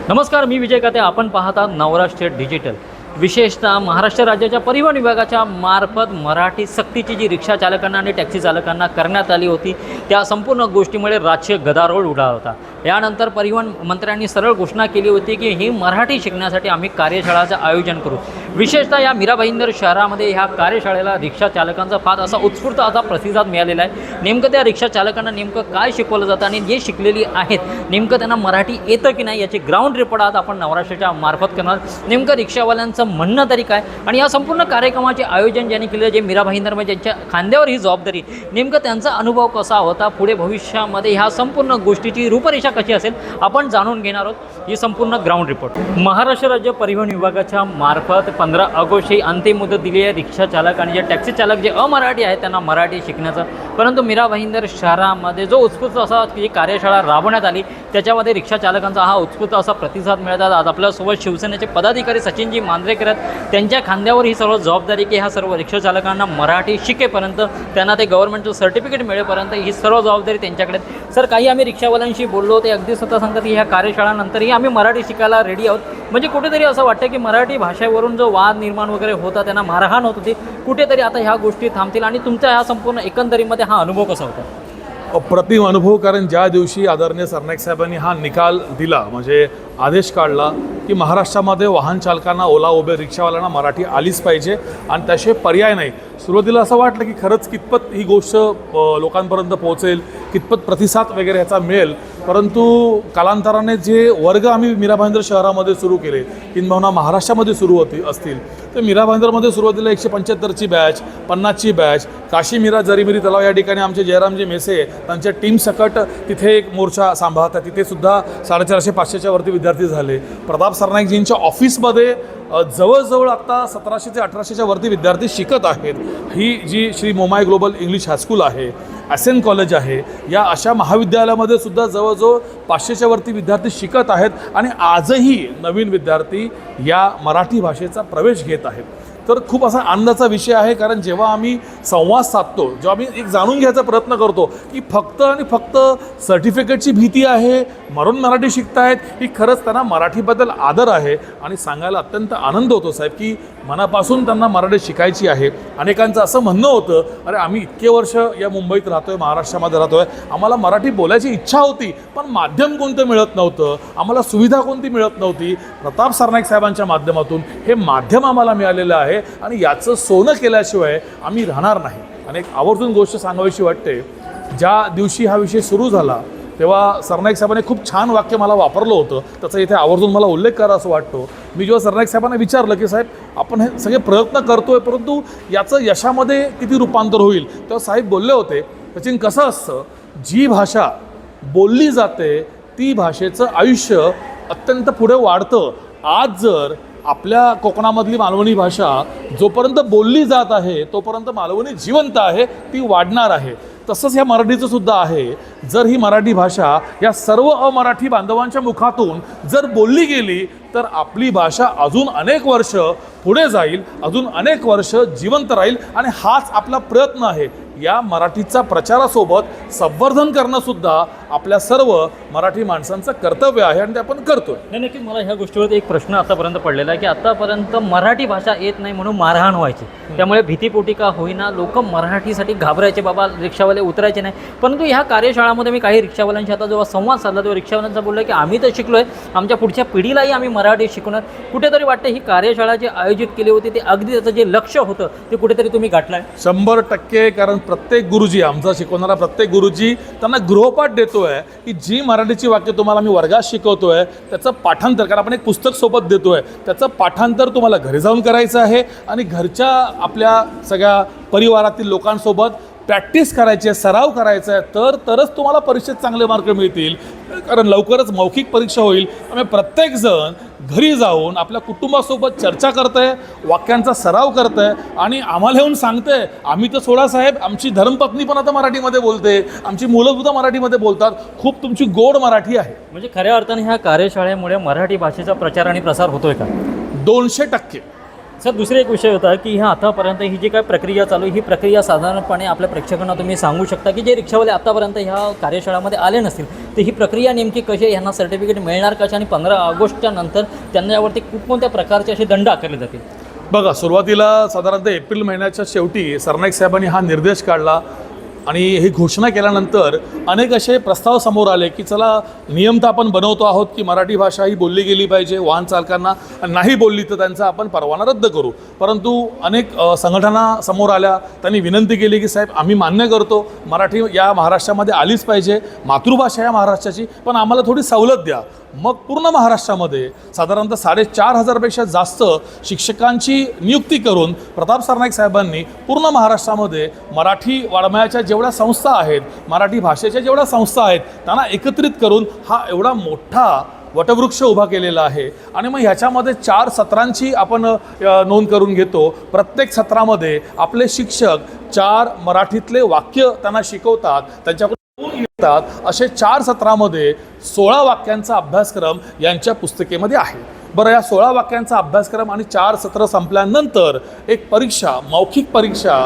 नमस्कार, मी विजय काते. आपण पाहता नवरा स्टेट डिजिटल. विशेषतः महाराष्ट्र राज्याच्या परिवहन विभागाच्या मार्फत मराठी सक्तीची जी रिक्षा चालकांना आणि टॅक्सी चालकांना करण्यात आली होती, त्या संपूर्ण गोष्टीमुळे राजकीय गदारोळ उडाला होता. यानंतर परिवहन मंत्र्यांनी सरळ घोषणा केली होती की ही मराठी शिकण्यासाठी आम्ही कार्यशाळाचं आयोजन करू. विशेषतः या मीरा भाईंदर शहरामध्ये ह्या कार्यशाळेला रिक्षा चालकांचा फार असा उत्स्फूर्त असा प्रतिसाद मिळालेला आहे. नेमकं त्या रिक्षा चालकांना नेमकं काय शिकवलं जातं आणि जे शिकलेली आहेत नेमकं त्यांना मराठी येतं की नाही याची ग्राउंड रिपोर्ट आज आपण नवराष्ट्राच्या मार्फत करणार. नेमकं रिक्षावाल्यांचं म्हणणं तरी काय आणि या संपूर्ण कार्यक्रमाचे आयोजन ज्यांनी केलं, जे मीरा भाईंदर म्हणजे ज्यांच्या खांद्यावर ही जबाबदारी, नेमकं त्यांचा अनुभव कसा होता, पुढे भविष्यामध्ये ह्या संपूर्ण गोष्टीची रूपरेषा कशी असेल आपण जाणून घेणार आहोत. ही संपूर्ण ग्राउंड रिपोर्ट. महाराष्ट्र राज्य परिवहन विभागाच्या मार्फत 15 ऑगस्ट ही अंतिम मुदत दिली आहे रिक्षा चालक आणि जे टॅक्सी चालक जे अमराठी आहेत त्यांना मराठी शिकण्याचं. परंतु मीरा भाईंदर शहरामध्ये जो उत्स्फूर्त असा जी कार्यशाळा राबवण्यात आली त्याच्यामध्ये रिक्षा चालकांचा हा उत्स्फूर्त असा प्रतिसाद मिळतात. आज आपल्यासोबत शिवसेनेचे पदाधिकारी सचिनजी मांजरेकर आहेत. त्यांच्या खांद्यावर ही सर्व जबाबदारी की ह्या सर्व रिक्षा चालकांना मराठी शिकेपर्यंत, त्यांना ते गव्हर्नमेंटचं सर्टिफिकेट मिळेपर्यंत ही सर्व जबाबदारी त्यांच्याकडे. सर, काही आम्ही रिक्षावाल्यांशी बोललो, ते अगदी स्वतः सांगतात की ह्या कार्यशाळानंतरही आम्ही मराठी शिकायला रेडी आहोत. म्हणजे कुठेतरी असं वाटतं की मराठी भाषेवरून जो वाद निर्माण वगैरे होता, त्यांना मारहाण होत होती, कुठेतरी आता ह्या गोष्टी थांबतील. आणि तुमच्या ह्या संपूर्ण एकंदरीमध्ये हा अनुभव कसा होता? अप्रतिम अनुभव. कारण ज्या दिवशी आदरणीय सरनाईक साहेबांनी हा निकाल दिला, म्हणजे आदेश काढला की महाराष्ट्रामध्ये वाहन चालकांना, ओला उबेर रिक्षावाल्यांना मराठी आलीच पाहिजे आणि त्याशिवाय पर्याय नाही. सुरुवातीला असं वाटलं की खरंच कितपत ही गोष्ट लोकांपर्यंत पोहोचेल, कितपत प्रतिसाद वगैरे ह्याचा मिळेल. परंतु कालांतराने जे वर्ग आम्ही मीरा भाईंदर शहरामध्ये सुरू केले, किंबहुना महाराष्ट्रामध्ये सुरू असतील, तर मीरा भाईंदरमध्ये सुरुवातीला 175ची बॅच, 50ची बॅच, काशी मीरा जरीमिरी तलाव या ठिकाणी आमचे जयरामजी मेसे त्यांच्या टीम सकट तिथे एक मोर्चा सांभाळतात. तिथे सुद्धा 450-500च्या वरती विद्यार्थी झाले. प्रताप सरनाईकजींच्या ऑफिसमध्ये जवळजवळ आत्ता 1700 ते 1800च्या वरती विद्यार्थी शिकत आहेत. ही जी श्री मोमाय ग्लोबल इंग्लिश हायस्कूल आहे, एस.एन. कॉलेज आहे, या अशा महाविद्यालयामध्ये सुद्धा जवळजवळ 500च्या वरती विद्यार्थी शिकत आहेत आणि आजही नवीन विद्यार्थी या मराठी भाषेचा प्रवेश घेत आहेत. तर खूप असा आनंदाचा विषय आहे. कारण जेव्हा आम्ही संवाद साधतो, जेव्हा आम्ही एक जाणून घ्यायचा प्रयत्न करतो की फक्त आणि फक्त सर्टिफिकेटची भीती आहे म्हणून मराठी शिकतायत, ही खरंच त्यांना मराठीबद्दल आदर आहे आणि सांगायला अत्यंत आनंद होतो साहेब की मनापासून त्यांना मराठी शिकायची आहे. अनेकांचं असं म्हणणं होतं, अरे आम्ही इतके वर्ष या मुंबईत राहतोय, महाराष्ट्रामध्ये राहतोय, आम्हाला मराठी बोलायची इच्छा होती पण माध्यम कोणतं मिळत नव्हतं, आम्हाला सुविधा कोणती मिळत नव्हती. प्रताप सरनाईक साहेबांच्या माध्यमातून हे माध्यम आम्हाला मिळालेलं आहे आणि याचं सोनं केल्याशिवाय आम्ही राहणार नाही. आणि एक आवर्जून गोष्ट सांगावीशी वाटते, ज्या दिवशी हा विषय सुरू झाला तेव्हा सरनाईक साहेबांनी खूप छान वाक्य मला वापरलं होतं, त्याचा इथे आवर्जून मला उल्लेख करा असं वाटतो. मी जेव्हा सरनाईक साहेबांना विचारलं की साहेब आपण हे सगळे प्रयत्न करतोय परंतु याचं यशामध्ये किती रूपांतर होईल, तेव्हा साहेब बोलले होते, सचिन कसं असतं, जी भाषा बोलली जाते ती भाषेचं आयुष्य अत्यंत पुढे वाढतं. आज जर आपल्या कोकणामधली मालवणी भाषा जोपर्यंत बोलली जात आहे तोपर्यंत मालवणी जिवंत आहे, ती वाढणार आहे. तसंच ह्या मराठीचं सुद्धा आहे. जर ही मराठी भाषा या सर्व अमराठी बांधवांच्या मुखातून जर बोलली गेली तर आपली भाषा अजून अनेक वर्ष पुढे जाईल, अजून अनेक वर्ष जिवंत राहील. आणि हाच आपला प्रयत्न आहे. या मराठीचा प्रचारासोबत संवर्धन करणंसुद्धा आपल्या सर्व मराठी माणसांचं कर्तव्य आहे आणि ते आपण करतोय. नाही, नक्कीच मला ह्या गोष्टीवर एक प्रश्न आतापर्यंत पडलेला आहे की आतापर्यंत मराठी भाषा येत नाही म्हणून मारहाण व्हायची, त्यामुळे भीतीपोटी का होईना लोक मराठीसाठी घाबरायचे, बाबा रिक्षावाले उतरायचे नाही. परंतु ह्या कार्यशाळामध्ये मी काही रिक्षावाल्यांशी आता जेव्हा संवाद साधला तेव्हा रिक्षावाल्यांचा बोललं की आम्ही तर शिकलोय, आमच्या पुढच्या पिढीलाही आम्ही मराठी शिकवणार. कुठेतरी वाटतं ही कार्यशाळा जी आयोजित केली होती ते अगदी त्याचं जे लक्ष्य होतं ते कुठेतरी तुम्ही गाठलं आहे. 100%. कारण प्रत्येक गुरुजी, आमचा शिकवणारा प्रत्येक गुरुजी त्यांना गृहपाठ देतोय की जी मराठीची वाक्य तुम्हाला मी वर्गात शिकवतोय त्याचं पाठांतर, कारण आपण एक पुस्तक सोबत देतोय, त्याचं पाठांतर तुम्हाला घरी जाऊन करायचं आहे आणि घरच्या आपल्या सगळ्या परिवारातील लोकांसोबत प्रॅक्टिस करायची आहे, सराव करायचा आहे, तरच तुम्हाला परीक्षेत चांगले मार्क मिळतील. कारण लवकरच मौखिक परीक्षा होईल. त्यामुळे प्रत्येकजण घरी जाऊन आपल्या कुटुंबासोबत चर्चा करत आहे, वाक्यांचा सराव करत आहे आणि आम्हाला येऊन सांगतं आहे. आम्ही तर सोडा साहेब, आमची धर्मपत्नी पण आता मराठीमध्ये बोलते, आमची मुलंसुद्धा मराठीमध्ये बोलतात. खूप तुमची गोड मराठी आहे. म्हणजे खऱ्या अर्थाने ह्या कार्यशाळेमुळे मराठी भाषेचा प्रचार आणि प्रसार होतोय का? 200%. सर दुसरा एक विषय होता की ह्या आतापर्यंत ही जी काय प्रक्रिया चालू आहे, ही प्रक्रिया साधारणपणे आपल्या प्रेक्षकांना तुम्ही सांगू शकता की जे रिक्षावाले आतापर्यंत ह्या कार्यशाळामध्ये आले नसतील तर ही प्रक्रिया नेमकी कशी आहे, ह्यांना सर्टिफिकेट मिळणार कशा आणि 15 ऑगस्टच्या नंतर त्यांना यावरती कोणत्या प्रकारचे असे दंड आकारले जातील? बघा, सुरुवातीला साधारणतः एप्रिल महिन्याच्या शेवटी सरनाईक साहेबांनी हा निर्देश काढला आणि ही घोषणा केल्यानंतर अनेक असे प्रस्ताव समोर आले की चला नियम तर आपण बनवतो आहोत की मराठी भाषा ही बोलली गेली पाहिजे वाहन चालकांना, नाही बोलली तर त्यांचा आपण परवाना रद्द करू. परंतु अनेक संघटना समोर आल्या, त्यांनी विनंती केली की साहेब आम्ही मान्य करतो मराठी या महाराष्ट्रामध्ये आलीच पाहिजे, मातृभाषा या महाराष्ट्राची, पण आम्हाला थोडी सवलत द्या. मग पूर्ण महाराष्ट्रामध्ये साधारणतः 4,500पेक्षा जास्त शिक्षकांची नियुक्ती करून प्रताप सरनाईक साहेबांनी पूर्ण महाराष्ट्रामध्ये मराठी वाङ्मयाच्या जेवढ्या संस्था आहेत, मराठी भाषेच्या जेवढ्या संस्था आहेत त्यांना एकत्रित करून हा एवढा मोठा वटवृक्ष उभा केलेला आहे. आणि मग ह्याच्यामध्ये 4 सत्रांची आपण नोंद करून घेतो. प्रत्येक सत्रामध्ये आपले शिक्षक 4 मराठीतले वाक्य त्यांना शिकवतात, त्यांच्याकडून घेतात. असे 4 सत्रामध्ये 16 वाक्यांचा अभ्यासक्रम यांच्या पुस्तिकेमध्ये आहे. बरं, या 16 वाक्यांचा अभ्यासक्रम आणि 4 सत्र संपल्यानंतर एक परीक्षा, मौखिक परीक्षा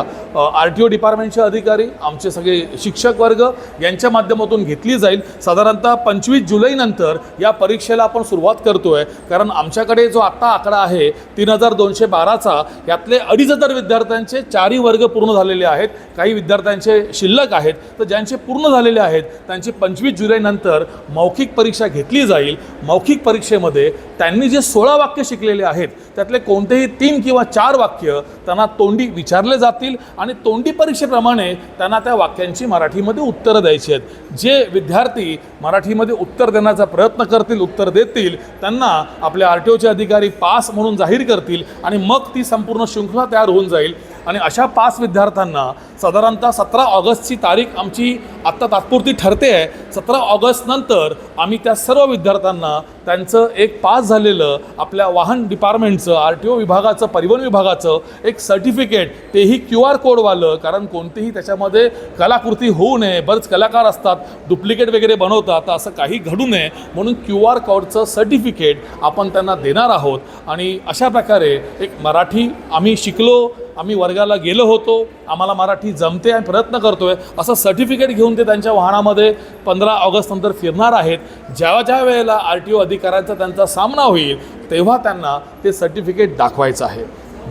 RTO डिपार्टमेंटचे अधिकारी, आमचे सगळे शिक्षक वर्ग यांच्या माध्यमातून घेतली जाईल. साधारणतः 25 जुलैनंतर या परीक्षेला आपण सुरुवात करतो आहे. कारण आमच्याकडे जो आत्ता आकडा आहे 3,212चा, यातले 2,500 विद्यार्थ्यांचे 4ही वर्ग पूर्ण झालेले आहेत. काही विद्यार्थ्यांचे शिल्लक आहेत, तर ज्यांचे पूर्ण झालेले आहेत त्यांची 25 जुलैनंतर मौखिक परीक्षा घेतली जाईल. मौखिक परीक्षेमध्ये त्यांनी जे 16 वाक्य शिकलेले आहेत त्यातले कोणतेही 3 किंवा 4 वाक्य त्यांना तोंडी विचारले जातील आणि तोंडी परीक्षेप्रमाणे त्यांना त्या वाक्यांची मराठीमध्ये उत्तरं द्यायची आहेत. जे विद्यार्थी मराठीमध्ये उत्तर देण्याचा प्रयत्न करतील, उत्तर देतील, त्यांना आपले RTOचे अधिकारी पास म्हणून जाहीर करतील आणि मग ती संपूर्ण शृंखला तयार होऊन जाईल. आणि अशा 5 विद्यार्थ्यांना साधारणतः 17 ऑगस्टची तारीख आमची आत्ता तात्पुरती ठरते आहे. 17 ऑगस्टनंतर आम्ही त्या सर्व विद्यार्थ्यांना त्यांचं एक पास झालेलं आपल्या वाहन डिपार्टमेंटचं, RTO विभागाचं, परिवहन विभागाचं एक सर्टिफिकेट, तेही QR कोडवालं, कारण कोणतीही त्याच्यामध्ये कलाकृती होऊ नये. बरेच कलाकार असतात, डुप्लिकेट वगैरे बनवतात, तर असं काही घडू नये म्हणून QR कोडचं सर्टिफिकेट आपण त्यांना देणार आहोत. आणि अशा प्रकारे एक मराठी आम्ही शिकलो, आम्ही वर्गाला गेलो होतो, आम्हाला मराठी जमते आणि प्रयत्न करतोय असं सर्टिफिकेट घेऊन ते त्यांच्या वाहनामध्ये 15 ऑगस्टनंतर फिरणार आहेत. ज्या वेळेला RTO अधिकाऱ्यांचा त्यांचा सामना होईल तेव्हा त्यांना ते सर्टिफिकेट दाखवायचं आहे.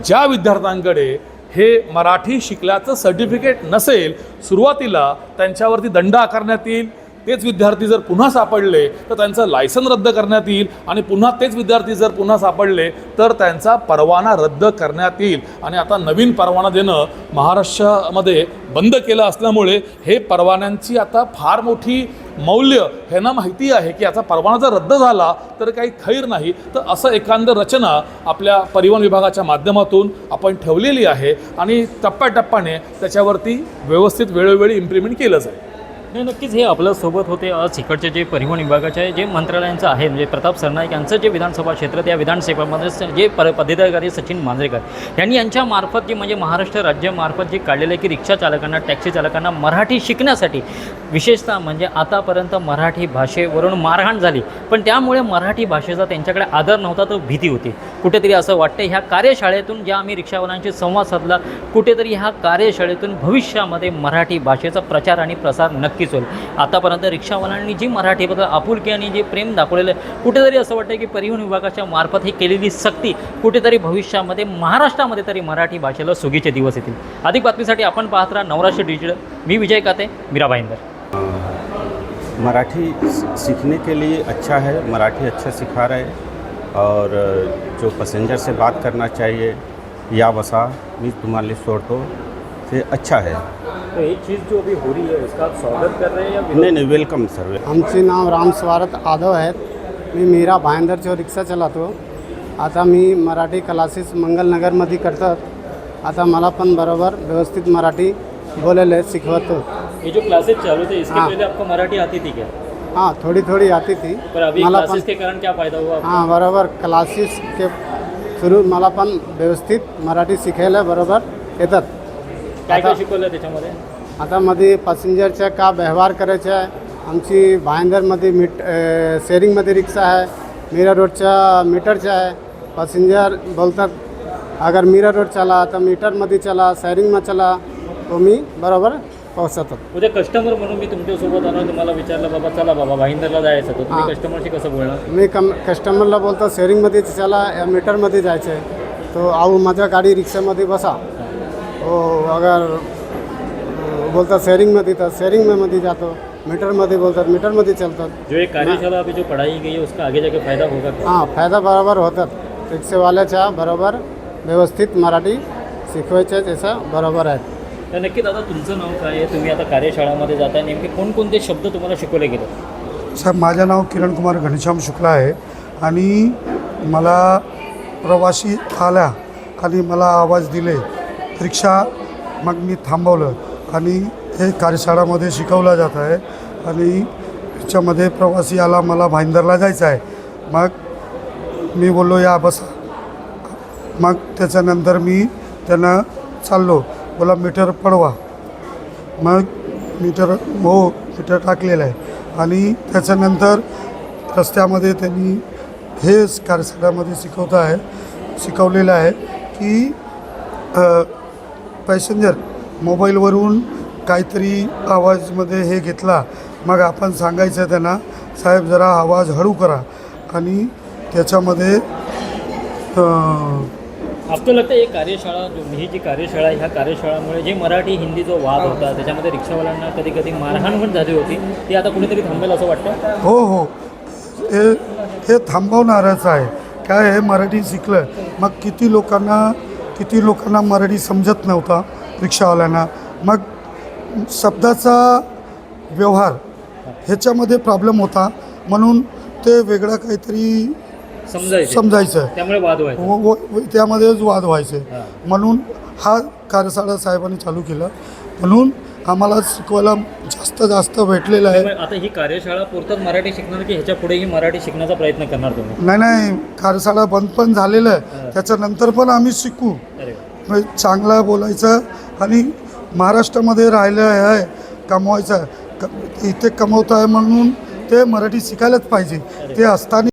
ज्या विद्यार्थ्यांकडे हे मराठी शिकल्याचं सर्टिफिकेट नसेल, सुरुवातीला त्यांच्यावरती दंड आकारण्यात येईल. तेच विद्यार्थी जर पुन्हा सापडले तर त्यांचं लायसन रद्द करण्यात येईल आणि पुन्हा तेच विद्यार्थी जर पुन्हा सापडले तर त्यांचा परवाना रद्द करण्यात येईल. आणि आता नवीन परवाना देणं महाराष्ट्रामध्ये बंद केलं असल्यामुळे हे परवान्यांची आता फार मोठी मौल्य ह्यांना माहिती आहे की याचा परवाना जर रद्द झाला तर काही खैर नाही. तर असं एखादं रचना आपल्या परिवहन विभागाच्या माध्यमातून आपण ठेवलेली आहे आणि टप्प्याटप्प्याने त्याच्यावरती व्यवस्थित वेळोवेळी इम्प्लिमेंट केलं जाईल. नाही, नक्कीच हे आपल्यासोबत होते आज इकडचे जे परिवहन विभागाचे जे मंत्रालयांचं आहे, म्हणजे प्रताप सरनाईक यांचं जे विधानसभा क्षेत्र, त्या विधानसभेमध्ये जे पदाधिकारी सचिन मांजरेकर यांनी यांच्यामार्फत जे म्हणजे महाराष्ट्र राज्यामार्फत जे काढलेलं आहे की रिक्षा चालकांना, टॅक्सी चालकांना मराठी शिकण्यासाठी, विशेषतः म्हणजे आतापर्यंत मराठी भाषेवरून मारहाण झाली, पण त्यामुळे मराठी भाषेचा त्यांच्याकडे आदर नव्हता, तर भीती होती. कुठेतरी असं वाटतं ह्या कार्यशाळेतून ज्या आम्ही रिक्षावाल्यांशी संवाद साधला, कुठेतरी ह्या कार्यशाळेतून भविष्यामध्ये मराठी भाषेचा प्रचार आणि प्रसार नक्कीच होईल. आतापर्यंत रिक्षावाल्यांनी जी मराठीबद्दल आपुलकी आणि जे प्रेम दाखवलेलं आहे, कुठेतरी असं वाटतं की परिवहन विभागाच्या मार्फत ही केलेली सक्ती कुठेतरी भविष्यामध्ये महाराष्ट्रामध्ये तरी मराठी भाषेला सुगीचे दिवस येतील. अधिक बातमीसाठी आपण पाहत राहा नवराष्ट्र डिजिटल. मी विजय काते, मीरा भाईंदर. मराठी सीखने के लिए अच्छा है, मराठी अच्छा सिखा रहे और जो पैसेंजर से बात करना चाहिए या बसा मी तुम्हाला सोडतो, ते अच्छा है. तो एक चीज़ जो अभी हो रही है इसका आप स्वागत कर रहे हैं या नाही, वेलकम सर. आमचे नाव राम स्वारत आदव आहेत. मी मीरा भाईंदरची रिक्षा चालवतो. आता मी मराठी क्लासेस मंगलनगरमध्ये करतात. आता मला पण बरोबर व्यवस्थित मराठी बोलायला शिकवतो. ये जो क्लासेस चालू थे इसके हाँ. पहले आपको मराठी आती थी क्या? हाँ, थोड़ी थोड़ी आती थी. पर अभी मला क्लासेस के कारण क्या फ़ायदा हुआ आपको? हां, बरोबर क्लासेस के थ्रू मला पण व्यवस्थित मराठी शिकायला बरोबर येतात. काय काय शिकवलं त्याच्यामध्ये? आता मध्ये पॅसेंजरच्या का व्यवहार करायचा आहे. आमची भाईंदरमध्ये शेअरिंगमध्ये रिक्षा आहे, मीरा रोडच्या मीटरच्या आहे. पॅसेंजर बोलतात अगर मीरा रोड चला तर मीटरमध्ये चला, शेअरिंगमध्ये चला, तो मी बरोबर पोहोचतो. उद्या कस्टमर म्हणून मी तुमच्यासोबत आलो, तुम्हाला विचारलं बाबा चला बाबा भाईंदरला जायचं, तर तुम्ही कस्टमरशी कसं बोलणार? मी कस्टमरला बोलतो शेअरिंगमध्ये चला या मीटरमध्ये जायचं आहे, तो आऊ माझ्या गाडी रिक्षामध्ये बसा. हो अगर बोलतात शेयरिंगमध्ये तर शेयरिंगमध्ये जातो, मीटरमध्ये बोलतात मीटरमध्ये चलतात. जो एक कार्यशाला अभी जो पढ़ाई गई है उसका आगे जाके फायदा होगा क्या? हां फायदा बरोबर होतात. रिक्षेवाल्याच्या बरोबर व्यवस्थित मराठी शिकवायचं त्याचं बरोबर आहे. तर नक्की दादा तुमचं नाव काय आहे, तुम्ही आता कार्यशाळामध्ये जाताय, नेमके कोणकोणते शब्द तुम्हाला शिकवले गेले? साहेब माझं नाव किरण कुमार घनश्याम शुक्ला आहे आणि मला प्रवासी आला आणि मला आवाज दिले रिक्षा, मग मी थांबवलं आणि हे कार्यशाळामध्ये शिकवलं जात आहे. आणि त्याच्यामध्ये प्रवासी आला, मला भाईंदरला जायचं आहे, मग मी बोललो या बसा. मग त्याच्यानंतर मी त्यांना चाललो, बोला मीटर पडवा. मग मीटर टाकलेलं आहे. आणि त्याच्यानंतर रस्त्यामध्ये त्यांनी हे कार्यशाळेमध्ये शिकवलेलं आहे की पॅसेंजर मोबाईलवरून काहीतरी आवाजमध्ये हे घेतला, मग आपण सांगायचं त्यांना साहेब जरा आवाज हळू करा. आणि त्याच्यामध्ये आपको लगता है ये कार्यशाळा जो ही जी कार्यशाळा आहे, ह्या कार्यशाळामुळे जे मराठी हिंदी जो वाद होता त्याच्यामध्ये रिक्षावाल्यांना कधी कधी मारहाण पण झाली होती, ती आता कुणीतरी थांबेल असं वाटतं? हो हे थांबवणारच आहे. काय आहे, मराठी शिकलं, मग किती लोकांना मराठी समजत नव्हता रिक्षावाल्यांना, मग शब्दाचा व्यवहार ह्याच्यामध्ये प्रॉब्लेम होता, म्हणून ते वेगळं काहीतरी समजायचं, त्यामुळे वाद व्हायचा. त्यामध्येच वाद व्हायचे. म्हणून हा कार्यशाळा साहेबांनी चालू केलं, म्हणून आम्हाला शिकवायला जास्त भेटलेलं आहे. आता ही कार्यशाळा पुरतात मराठी शिकणार की ह्याच्या पुढेही मराठी शिकण्याचा प्रयत्न करणार तुम्ही? नाही कार्यशाळा बंद पण झालेलं आहे, त्याच्यानंतर पण आम्ही शिकू. म्हणजे चांगलं बोलायचं आणि महाराष्ट्रामध्ये राहिलं आहे, कमवायचं इथे कमवत आहे म्हणून ते मराठी शिकायलाच पाहिजे. ते असताना